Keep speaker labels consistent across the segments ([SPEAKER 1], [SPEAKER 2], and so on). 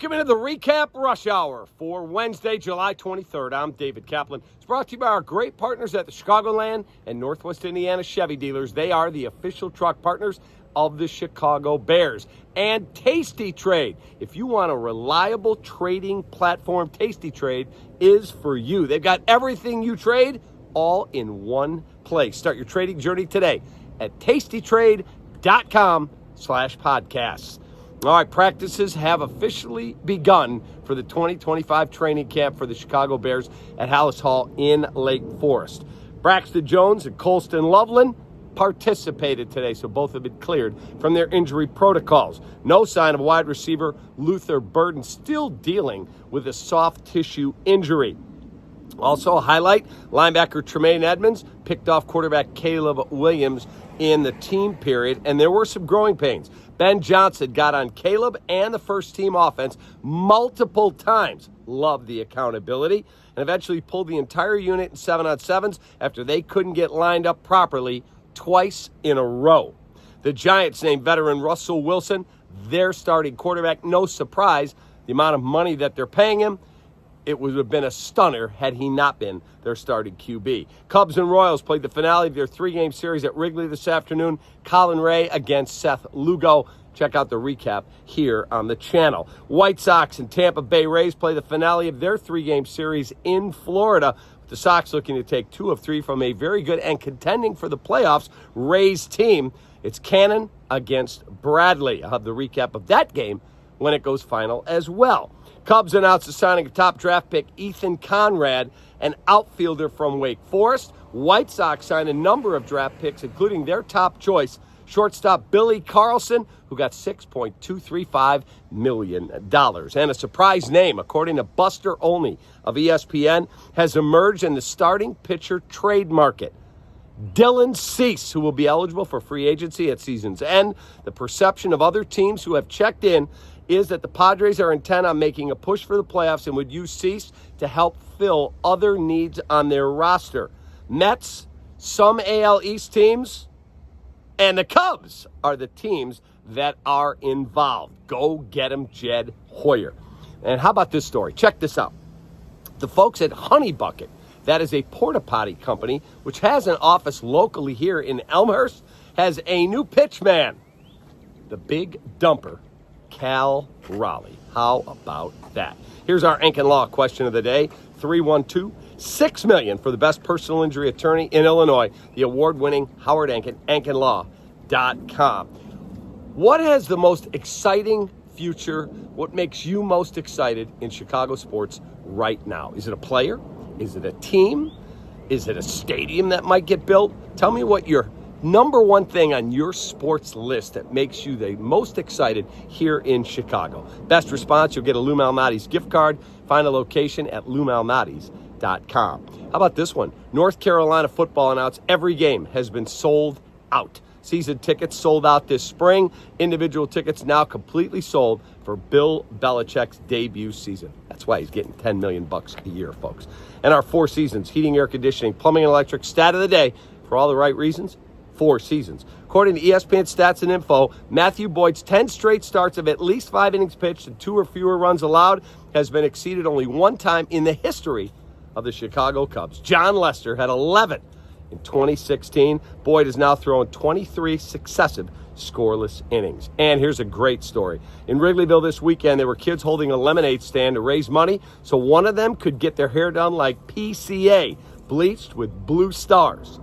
[SPEAKER 1] Welcome into the REKAP Rush Hour for Wednesday, July 23rd. I'm David Kaplan. It's brought to you by our great partners at the Chicagoland and Northwest Indiana Chevy dealers. They are the official truck partners of the Chicago Bears. And Tasty Trade. If you want a reliable trading platform, Tasty Trade is for you. They've got everything you trade all in one place. Start your trading journey today at tastytrade.com/podcasts. All right, practices have officially begun for the 2025 training camp for the Chicago Bears at Hallis Hall in Lake Forest. Braxton Jones and Colston Loveland participated today, so both have been cleared from their injury protocols. No sign of wide receiver Luther Burden, still dealing with a soft tissue injury. Also a highlight, linebacker Tremaine Edmonds picked off quarterback Caleb Williams in the team period, and there were some growing pains. Ben Johnson got on Caleb and the first-team offense multiple times. Loved the accountability, and eventually pulled the entire unit in 7-on-7s after they couldn't get lined up properly twice in a row. The Giants named veteran Russell Wilson their starting quarterback. No surprise, the amount of money that they're paying him, it would have been a stunner had he not been their starting QB. Cubs and Royals played the finale of their three-game series at Wrigley this afternoon. Colin Ray against Seth Lugo. Check out the recap here on the channel. White Sox and Tampa Bay Rays play the finale of their three-game series in Florida. The Sox looking to take 2 of 3 from a very good and contending for the playoffs Rays team. It's Cannon against Bradley. I'll have the recap of that game when it goes final as well. Cubs announced the signing of top draft pick Ethan Conrad, an outfielder from Wake Forest. White Sox signed a number of draft picks, including their top choice, shortstop Billy Carlson, who got $6.235 million. And a surprise name, according to Buster Olney of ESPN, has emerged in the starting pitcher trade market. Dylan Cease, who will be eligible for free agency at season's end. The perception of other teams who have checked in is that the Padres are intent on making a push for the playoffs and would use Cease to help fill other needs on their roster. Mets, some AL East teams, and the Cubs are the teams that are involved. Go get him, Jed Hoyer. And how about this story? Check this out. The folks at Honey Bucket, that is a porta potty company, which has an office locally here in Elmhurst, has a new pitchman, the big dumper, Cal Raleigh. How about that? Here's our Ankin Law question of the day. 312-6 million for the best personal injury attorney in Illinois. The award-winning Howard Ankin, AnkinLaw.com. What has the most exciting future? What makes you most excited in Chicago sports right now? Is it a player? Is it a team? Is it a stadium that might get built? Tell me what your number one thing on your sports list that makes you the most excited here in Chicago. Best response, you'll get a Lou Malnati's gift card. Find a location at LouMalnati's.com. How about this one? North Carolina football announced every game has been sold out. Season tickets sold out this spring. Individual tickets now completely sold for Bill Belichick's debut season. That's why he's getting $10 million a year, folks. And our 4 seasons, heating, air conditioning, plumbing, and electric, stat of the day, for all the right reasons, 4 seasons. According to ESPN Stats and Info, Matthew Boyd's 10 straight starts of at least 5 innings pitched and 2 or fewer runs allowed has been exceeded only one time in the history of the Chicago Cubs. Jon Lester had 11 in 2016. Boyd has now thrown 23 successive scoreless innings. And here's a great story. In Wrigleyville this weekend, there were kids holding a lemonade stand to raise money so one of them could get their hair done like PCA, bleached with blue stars.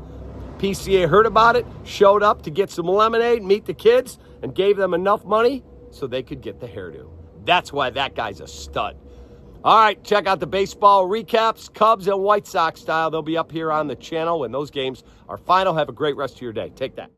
[SPEAKER 1] PCA heard about it, showed up to get some lemonade, meet the kids, and gave them enough money so they could get the hairdo. That's why that guy's a stud. All right, check out the baseball recaps, Cubs and White Sox style. They'll be up here on the channel when those games are final. Have a great rest of your day. Take that.